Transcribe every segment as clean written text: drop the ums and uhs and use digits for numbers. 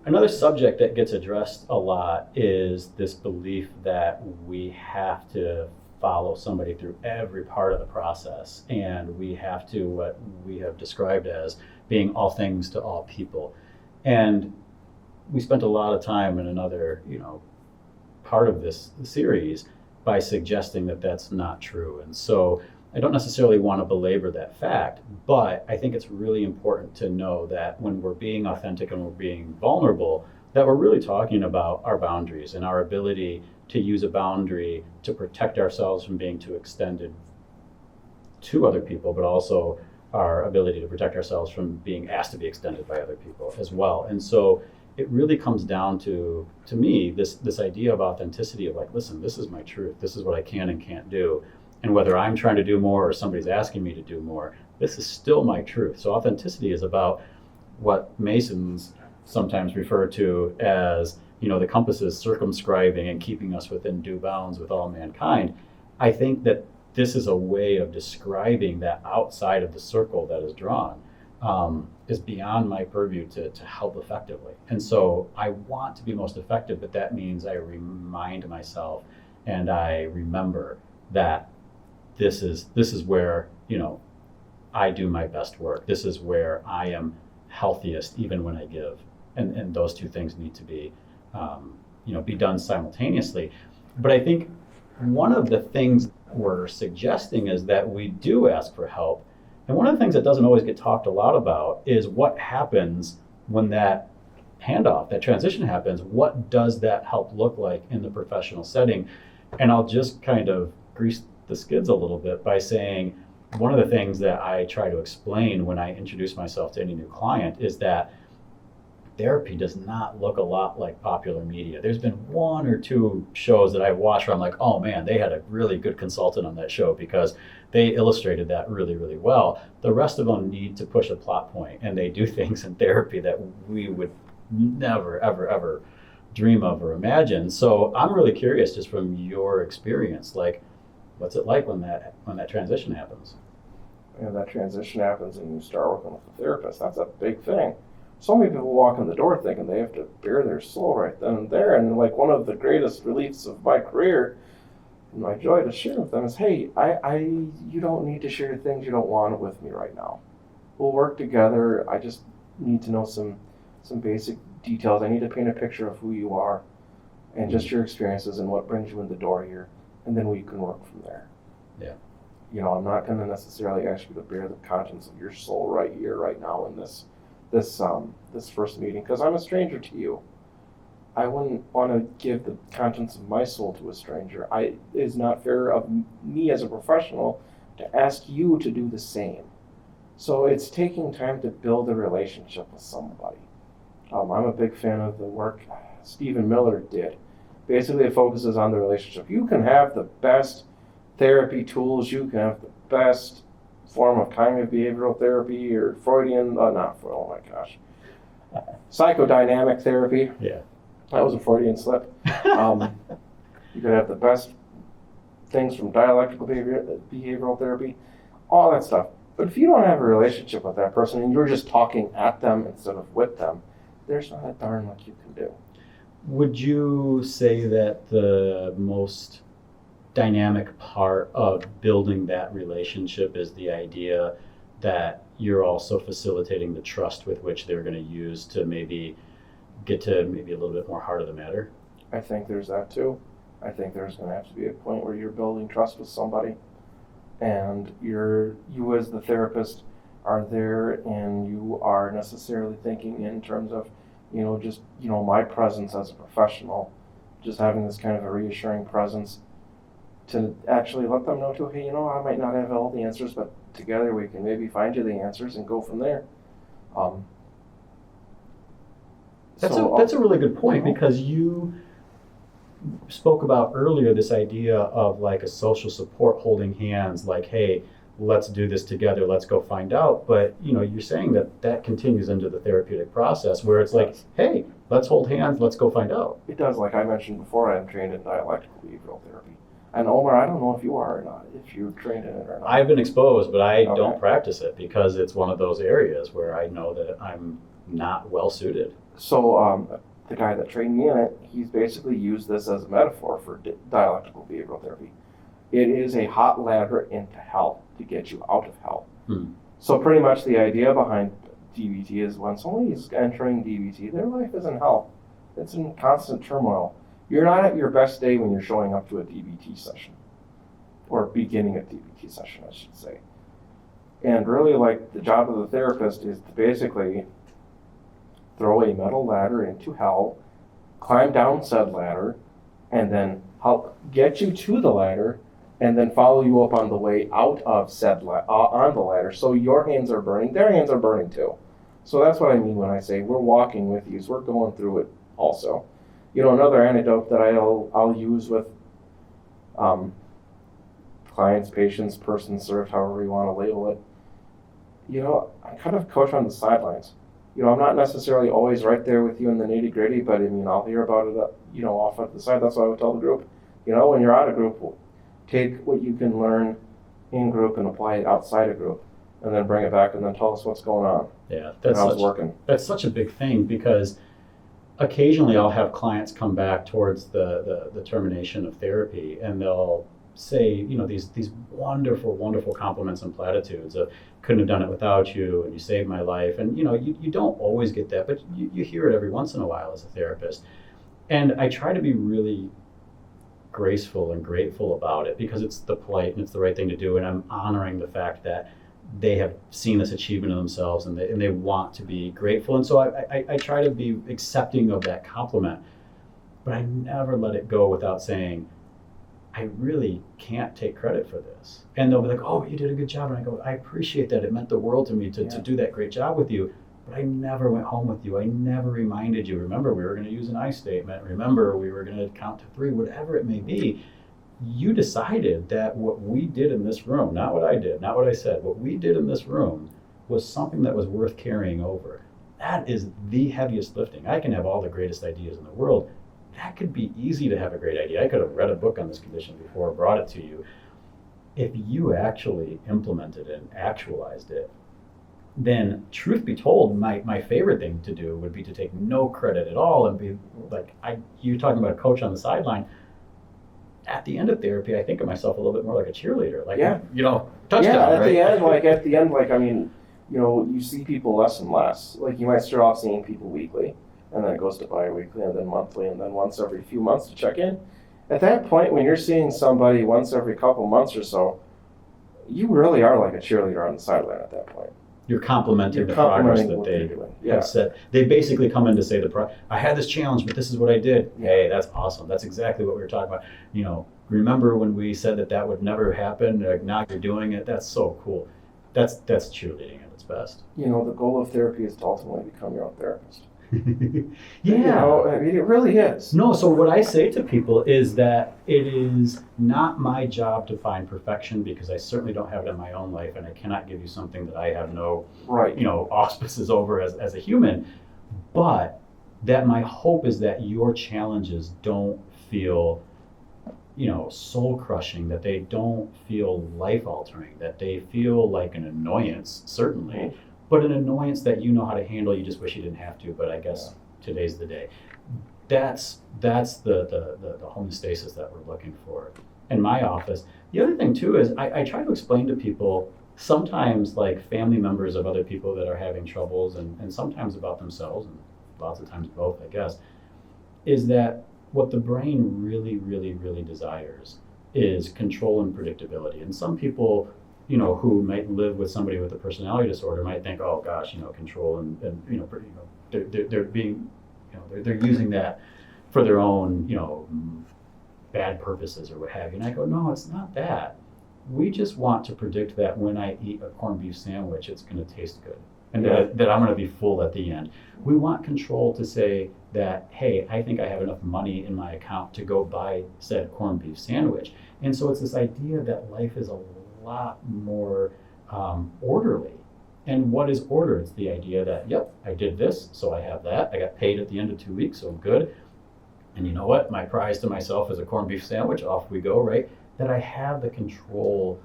Another subject that gets addressed a lot is this belief that we have to follow somebody through every part of the process, and we have to, what we have described as being all things to all people. And we spent a lot of time in another, part of this series by suggesting that that's not true. And so I don't necessarily want to belabor that fact, but I think it's really important to know that when we're being authentic and we're being vulnerable, that we're really talking about our boundaries and our ability to use a boundary to protect ourselves from being too extended to other people, but also our ability to protect ourselves from being asked to be extended by other people as well. And so it really comes down to me, this idea of authenticity of like, listen, this is my truth. This is what I can and can't do. And whether I'm trying to do more or somebody's asking me to do more, this is still my truth. So authenticity is about what Masons sometimes refer to as, the compass is circumscribing and keeping us within due bounds with all mankind. I think that this is a way of describing that outside of the circle that is drawn is beyond my purview to help effectively. And so I want to be most effective, but that means I remind myself and I remember that this is where, I do my best work. This is where I am healthiest, even when I give. And those two things need to be, be done simultaneously. But I think one of the things we're suggesting is that we do ask for help. And one of the things that doesn't always get talked a lot about is what happens when that handoff, that transition happens. What does that help look like in the professional setting? And I'll just kind of grease the skids a little bit by saying one of the things that I try to explain when I introduce myself to any new client is that therapy does not look a lot like popular media. There's been one or two shows that I've watched where I'm like, oh man, they had a really good consultant on that show because they illustrated that really, really well. The rest of them need to push a plot point, and they do things in therapy that we would never, ever, ever dream of or imagine. So I'm really curious, just from your experience, like, what's it like when that transition happens? That transition happens and you start working with a therapist. That's a big thing. So many people walk in the door thinking they have to bare their soul right then and there. And like one of the greatest reliefs of my career, and my joy to share with them is, hey, you don't need to share things you don't want with me right now. We'll work together. I just need to know some basic details. I need to paint a picture of who you are and just your experiences and what brings you in the door here. And then we can work from there. Yeah. I'm not going to necessarily ask you to bear the conscience of your soul right here, right now in this first meeting, because I'm a stranger to you. I wouldn't want to give the conscience of my soul to a stranger. It is not fair of me as a professional to ask you to do the same. So it's taking time to build a relationship with somebody. I'm a big fan of the work Stephen Miller did. Basically, it focuses on the relationship. You can have the best therapy tools, you can have the best form of cognitive behavioral therapy or psychodynamic therapy. Yeah. That was a Freudian slip. You could have the best things from dialectical behavioral therapy, all that stuff. But if you don't have a relationship with that person and you're just talking at them instead of with them, there's not a darn much you can do. Would you say that the most dynamic part of building that relationship is the idea that you're also facilitating the trust with which they're going to use to maybe get to maybe a little bit more heart of the matter? I think there's that too. I think there's going to have to be a point where you're building trust with somebody and you as the therapist are there and you are necessarily thinking in terms of my presence as a professional, just having this kind of a reassuring presence to actually let them know too, hey, I might not have all the answers, but together we can maybe find you the answers and go from there. That's a really good point, because you spoke about earlier this idea of like a social support holding hands, like, hey, let's do this together, let's go find out. But you're saying that continues into the therapeutic process where it's like, hey, let's hold hands, let's go find out. It does. Like I mentioned before, I'm trained in dialectical behavioral therapy. And Omar, I don't know if you are or not, if you're trained in it or not. I've been exposed, but I Okay. don't practice it because it's one of those areas where I know that I'm not well suited. So the guy that trained me in it, he's basically used this as a metaphor for dialectical behavioral therapy. It is a hot ladder into hell to get you out of hell. So pretty much the idea behind DBT is when somebody is entering DBT, their life is in hell. It's in constant turmoil. You're not at your best day when you're showing up to a DBT session, or beginning a DBT session, I should say. And really, like, the job of the therapist is to basically throw a metal ladder into hell, climb down said ladder, and then help get you to the ladder, and then follow you up on the way out of said on the ladder. So your hands are burning, their hands are burning too. So that's what I mean when I say we're walking with you, so we're going through it also. Another anecdote that I'll use with clients, patients, persons served, however you want to label it. I kind of coach on the sidelines. I'm not necessarily always right there with you in the nitty gritty, but I'll hear about it, off at the side. That's what I would tell the group. When you're out of group, take what you can learn in group and apply it outside of group, and then bring it back and then tell us what's going on. Yeah, working. That's such a big thing because occasionally I'll have clients come back towards the termination of therapy and they'll say, these wonderful, wonderful compliments and platitudes of couldn't have done it without you and you saved my life. And, you don't always get that, but you hear it every once in a while as a therapist. And I try to be really graceful and grateful about it because it's the polite and it's the right thing to do. And I'm honoring the fact that they have seen this achievement in themselves and they want to be grateful. And so I try to be accepting of that compliment, but I never let it go without saying, I really can't take credit for this. And they'll be like, oh, you did a good job. And I go, I appreciate that. It meant the world to me to do that great job with you. But I never went home with you. I never reminded you. Remember, we were going to use an I statement. Remember, we were going to count to 3, whatever it may be. You decided that what we did in this room, not what I did, not what I said, what we did in this room was something that was worth carrying over. That is the heaviest lifting. I can have all the greatest ideas in the world. That could be easy to have a great idea. I could have read a book on this condition before, brought it to you. If you actually implemented it and actualized it, then truth be told, my favorite thing to do would be to take no credit at all and be like, you talking about a coach on the sideline. At the end of therapy, I think of myself a little bit more like a cheerleader. Like, touchdown, at right? the end, you see people less and less. Like, you might start off seeing people weekly, and then it goes to bi-weekly, and then monthly, and then once every few months to check in. At that point, when you're seeing somebody once every couple months or so, you really are like a cheerleader on the sideline at that point. You're complimenting the progress that what they they're doing. have said. They basically come in to say I had this challenge, but this is what I did. Yeah. Hey, that's awesome. That's exactly what we were talking about. Remember when we said that would never happen? Now you're doing it. That's so cool. That's cheerleading at its best. The goal of therapy is to ultimately become your own therapist. Yeah. It really is. No, so what I say to people is that it is not my job to find perfection because I certainly don't have it in my own life and I cannot give you something that I have no auspices over as a human. But that my hope is that your challenges don't feel soul crushing, that they don't feel life altering, that they feel like an annoyance, certainly. But an annoyance that you know how to handle, you just wish you didn't have to, but I guess today's the day. That's the homeostasis that we're looking for in my office. The other thing too is I try to explain to people, sometimes like family members of other people that are having troubles and sometimes about themselves, and lots of times both, I guess, is that what the brain really, really, really desires is control and predictability. And some people who might live with somebody with a personality disorder might think, oh gosh, control and they're being, they're using that for their own, bad purposes or what have you. And I go, no, it's not that. We just want to predict that when I eat a corned beef sandwich, it's going to taste good and that I'm going to be full at the end. We want control to say that, hey, I think I have enough money in my account to go buy said corned beef sandwich. And so it's this idea that life is a lot more orderly. And what is order? It's the idea that, yep, I did this, so I have that. I got paid at the end of 2 weeks, so good. And you know what? My prize to myself is a corned beef sandwich. Off we go, right? that I have the control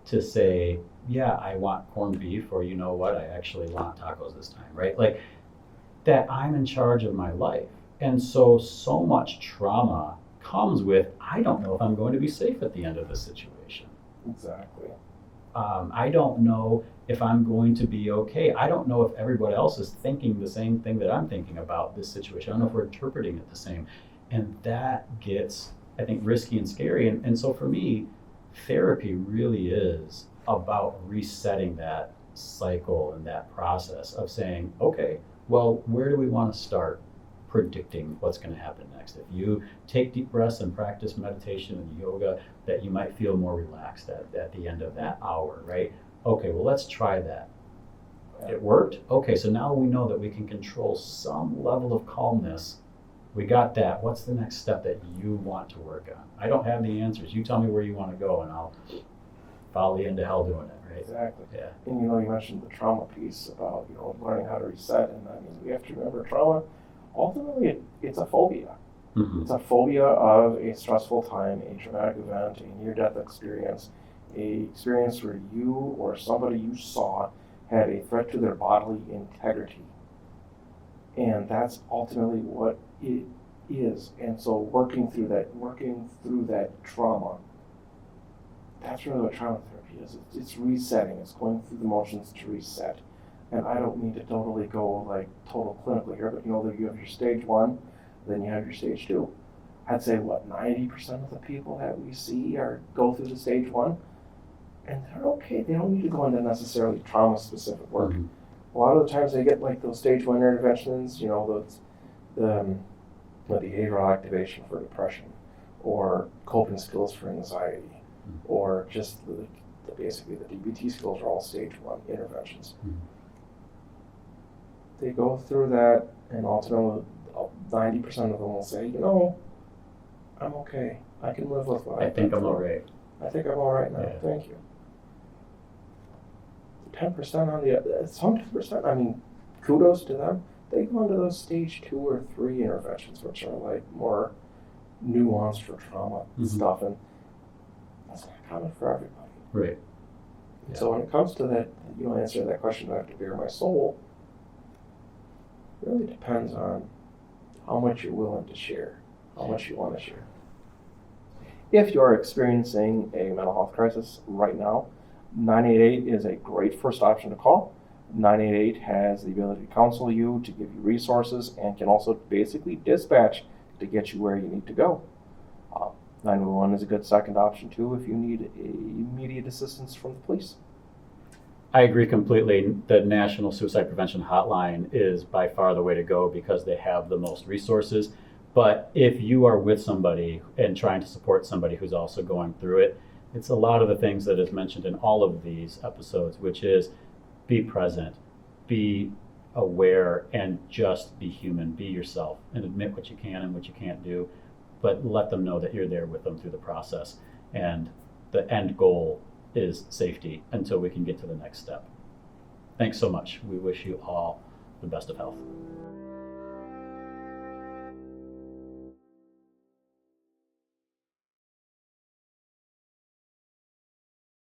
to say, yeah, I want corned beef, or you know what, I actually want tacos this time, right? Like that I'm in charge of my life. And so much trauma comes with, I don't know if I'm going to be safe at the end of this situation. Exactly. I don't know if I'm going to be okay. I don't know if everybody else is thinking the same thing that I'm thinking about this situation. I don't know if we're interpreting it the same. And that gets, I think, risky and scary. And so for me, therapy really is about resetting that cycle and that process of saying, okay, well, where do we want to start predicting what's going to happen next? If you take deep breaths and practice meditation and yoga, that you might feel more relaxed at the end of that hour, right? Okay, well, let's try that. It worked? Okay, so now we know that we can control some level of calmness. We got that. What's the next step that you want to work on? I don't have the answers. You tell me where you want to go, and I'll follow you into hell doing it, right? Exactly. Yeah. And you mentioned the trauma piece about, learning how to reset. And I mean, we have to remember trauma, ultimately, it's a phobia. Mm-hmm. It's a phobia of a stressful time, a traumatic event, a near-death experience, a experience where you or somebody you saw had a threat to their bodily integrity. And that's ultimately what it is. And so working through that trauma, that's really what trauma therapy is. It's resetting. It's going through the motions to reset. And I don't mean to totally go like total clinical here, but you have your stage 1, then you have your stage 2. I'd say 90% of the people that we see go through the stage 1, and they're okay. They don't need to go into necessarily trauma specific work. Mm-hmm. A lot of the times they get like those stage 1 interventions, the behavioral activation for depression, or coping skills for anxiety, or just basically the DBT skills are all stage 1 interventions. Mm-hmm. They go through that, and ultimately 90% of them will say, I'm okay. I can live with what I think I'm all right. I think I'm all right now. Yeah. Thank you. 10% on the some 10%. I mean, kudos to them. They go into those stage 2 or 3 interventions, which are like more nuanced for trauma stuff, and that's not common for everybody. Right. Yeah. So when it comes to that, answering that question, do I have to bare my soul? It really depends on how much you're willing to share, how much you want to share. If you're experiencing a mental health crisis right now, 988 is a great first option to call. 988 has the ability to counsel you, to give you resources, and can also basically dispatch to get you where you need to go. 911 is a good second option too if you need immediate assistance from the police. I agree completely. The National Suicide Prevention Hotline is by far the way to go because they have the most resources. But if you are with somebody and trying to support somebody who's also going through it, it's a lot of the things that is mentioned in all of these episodes, which is be present, be aware, and just be human, be yourself, and admit what you can and what you can't do, but let them know that you're there with them through the process. And the end goal is safety until we can get to the next step. Thanks so much. We wish you all the best of health.